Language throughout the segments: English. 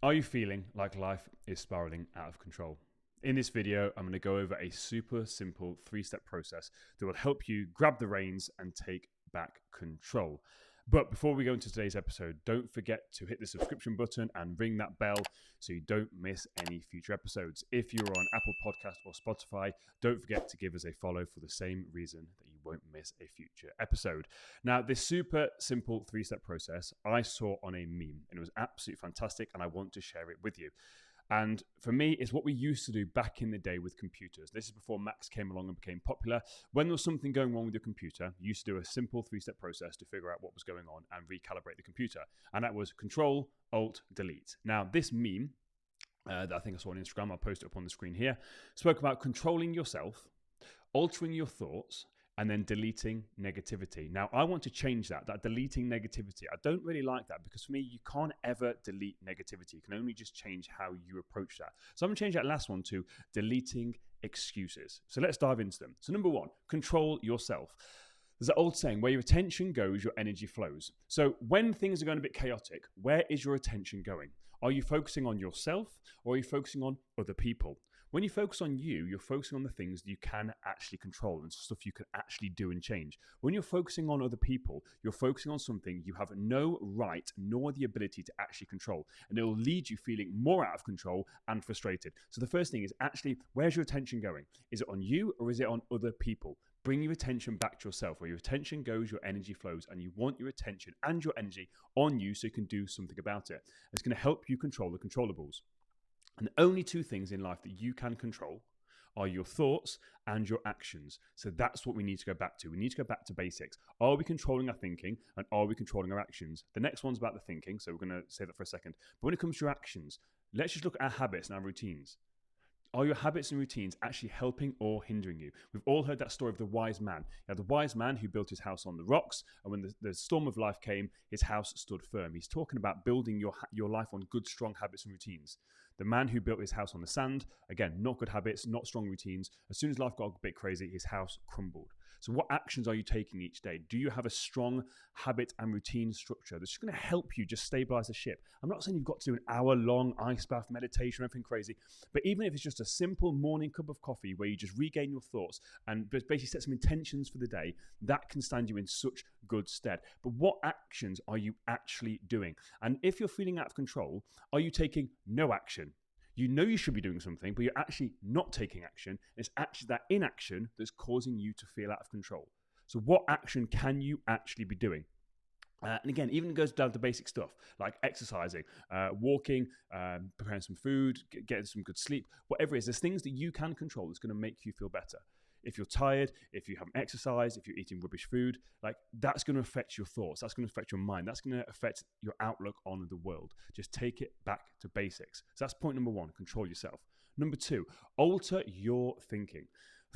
Are you feeling like life is spiraling out of control? In this video, I'm going to go over a super simple 3-step process that will help you grab the reins and take back control. But before we go into today's episode, don't forget to hit the subscription button and ring that bell so you don't miss any future episodes. If you're on Apple Podcast or Spotify, don't forget to give us a follow for the same reason that you won't miss a future episode. Now, this super simple 3-step process I saw on a meme and it was absolutely fantastic, and I want to share it with you. And for me, it's what we used to do back in the day with computers. This is before Macs came along and became popular. When there was something going wrong with your computer, you used to do a simple 3-step process to figure out what was going on and recalibrate the computer. And that was Control, Alt, Delete. Now, this meme that I think I saw on Instagram, I'll post it up on the screen here, spoke about controlling yourself, altering your thoughts, and then deleting negativity. Now, I want to change that deleting negativity. I don't really like that because for me, you can't ever delete negativity. You can only just change how you approach that. So I'm going to change that last one to deleting excuses. So let's dive into them. So number one, control yourself. There's an old saying, where your attention goes, your energy flows. So when things are going a bit chaotic, where is your attention going? Are you focusing on yourself or are you focusing on other people? When you focus on you, you're focusing on the things that you can actually control and stuff you can actually do and change. When you're focusing on other people, you're focusing on something you have no right nor the ability to actually control. And it will lead you feeling more out of control and frustrated. So the first thing is actually, where's your attention going? Is it on you or is it on other people? Bring your attention back to yourself. Where your attention goes, your energy flows, and you want your attention and your energy on you so you can do something about it. It's going to help you control the controllables. And the only two things in life that you can control are your thoughts and your actions. So that's what we need to go back to. We need to go back to basics. Are we controlling our thinking and are we controlling our actions? The next one's about the thinking, so we're going to say that for a second. But when it comes to your actions, let's just look at our habits and our routines. Are your habits and routines actually helping or hindering you? We've all heard that story of the wise man. You had the wise man who built his house on the rocks, and when the storm of life came, his house stood firm. He's talking about building your life on good, strong habits and routines. The man who built his house on the sand, again, not good habits, not strong routines. As soon as life got a bit crazy, his house crumbled. So what actions are you taking each day? Do you have a strong habit and routine structure that's just going to help you just stabilize the ship? I'm not saying you've got to do an hour-long ice bath meditation or anything crazy, but even if it's just a simple morning cup of coffee where you just regain your thoughts and basically set some intentions for the day, that can stand you in such good stead. But what actions are you actually doing? And if you're feeling out of control, are you taking no action? You know you should be doing something, but you're actually not taking action. It's actually that inaction that's causing you to feel out of control. So what action can you actually be doing? And again, even goes down to basic stuff like exercising, walking, preparing some food, getting some good sleep, whatever it is. There's things that you can control that's going to make you feel better. If you're tired, if you haven't exercised, if you're eating rubbish food, like that's going to affect your thoughts. That's going to affect your mind. That's going to affect your outlook on the world. Just take it back to basics. So that's point number one, control yourself. Number two, alter your thinking.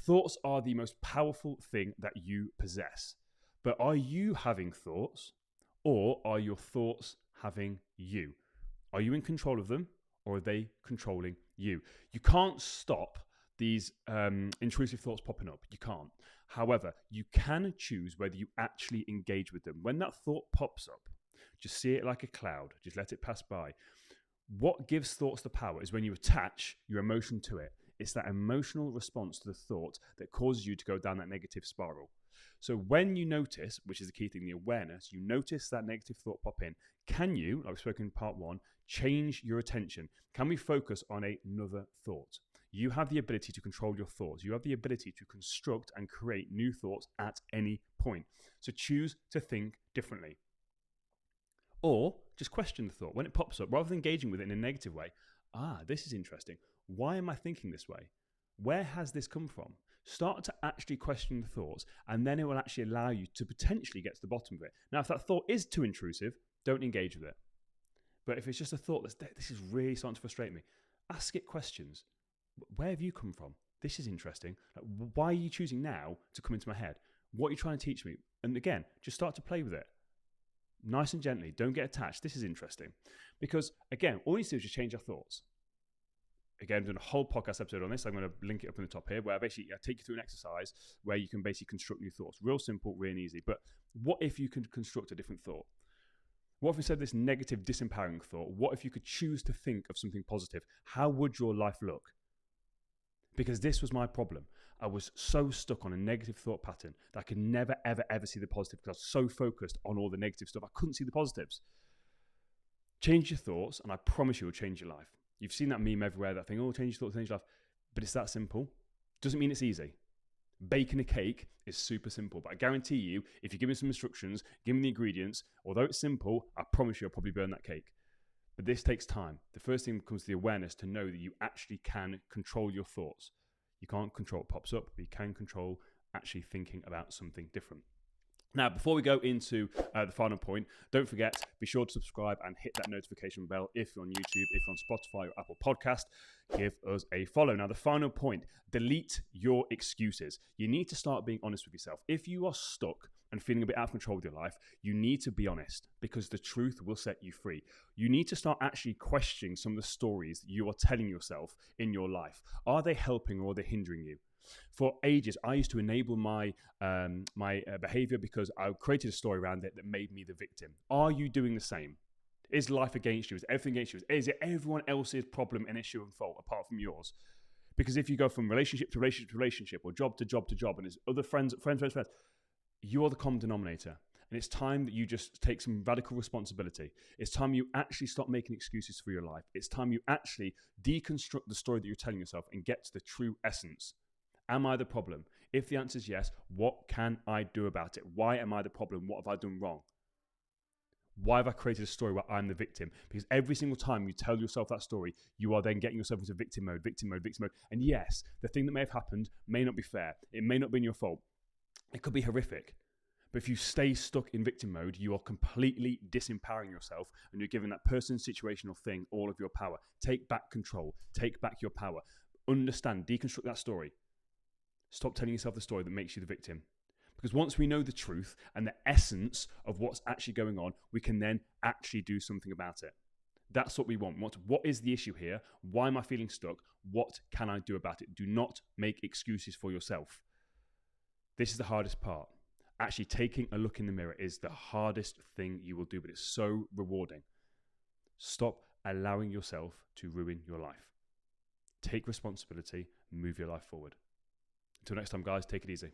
Thoughts are the most powerful thing that you possess. But are you having thoughts or are your thoughts having you? Are you in control of them or are they controlling you? You can't stop these intrusive thoughts popping up. You can't. However, you can choose whether you actually engage with them. When that thought pops up, just see it like a cloud. Just let it pass by. What gives thoughts the power is when you attach your emotion to it. It's that emotional response to the thought that causes you to go down that negative spiral. So when you notice, which is the key thing, the awareness, you notice that negative thought pop in, can you, like we spoke in part one, change your attention? Can we focus on another thought? You have the ability to control your thoughts. You have the ability to construct and create new thoughts at any point. So choose to think differently. Or just question the thought. When it pops up, rather than engaging with it in a negative way, this is interesting. Why am I thinking this way? Where has this come from? Start to actually question the thoughts, and then it will actually allow you to potentially get to the bottom of it. Now, if that thought is too intrusive, don't engage with it. But if it's just a thought this is really starting to frustrate me, ask it questions. Where have you come from? This is interesting. Like, why are you choosing now to come into my head? What are you trying to teach me? And again, just start to play with it. Nice and gently. Don't get attached. This is interesting. Because again, all you need to do is just change your thoughts. Again, I'm doing a whole podcast episode on this. I'm going to link it up in the top here where I take you through an exercise where you can basically construct new thoughts. Real simple, real easy. But what if you can construct a different thought? What if instead of this negative, disempowering thought, what if you could choose to think of something positive? How would your life look? Because this was my problem. I was so stuck on a negative thought pattern that I could never, ever, ever see the positive because I was so focused on all the negative stuff. I couldn't see the positives. Change your thoughts, and I promise you, it'll change your life. You've seen that meme everywhere, that thing, oh, change your thoughts, change your life. But it's that simple. Doesn't mean it's easy. Baking a cake is super simple, but I guarantee you, if you give me some instructions, give me the ingredients, although it's simple, I promise you I'll probably burn that cake. But this takes time. The first thing comes to the awareness to know that you actually can control your thoughts. You can't control what pops up, but you can control actually thinking about something different. Now, before we go into the final point, don't forget, be sure to subscribe and hit that notification bell if you're on YouTube, if you're on Spotify or Apple Podcast. Give us a follow. Now, the final point, delete your excuses. You need to start being honest with yourself. If you are stuck and feeling a bit out of control with your life, you need to be honest because the truth will set you free. You need to start actually questioning some of the stories that you are telling yourself in your life. Are they helping or are they hindering you? For ages, I used to enable my behavior because I created a story around it that made me the victim. Are you doing the same? Is life against you? Is everything against you? Is it everyone else's problem and issue and fault apart from yours? Because if you go from relationship to relationship to relationship or job to job to job and there's other friends, you are the common denominator. And it's time that you just take some radical responsibility. It's time you actually stop making excuses for your life. It's time you actually deconstruct the story that you're telling yourself and get to the true essence. Am I the problem? If the answer is yes, what can I do about it? Why am I the problem? What have I done wrong? Why have I created a story where I'm the victim? Because every single time you tell yourself that story, you are then getting yourself into victim mode. And yes, the thing that may have happened may not be fair. It may not be your fault. It could be horrific. But if you stay stuck in victim mode, you are completely disempowering yourself and you're giving that person, situation, or thing all of your power. Take back control. Take back your power. Understand, deconstruct that story. Stop telling yourself the story that makes you the victim. Because once we know the truth and the essence of what's actually going on, we can then actually do something about it. That's what we want. What is the issue here? Why am I feeling stuck? What can I do about it? Do not make excuses for yourself. This is the hardest part. Actually taking a look in the mirror is the hardest thing you will do, but it's so rewarding. Stop allowing yourself to ruin your life. Take responsibility, move your life forward. Until next time, guys, take it easy.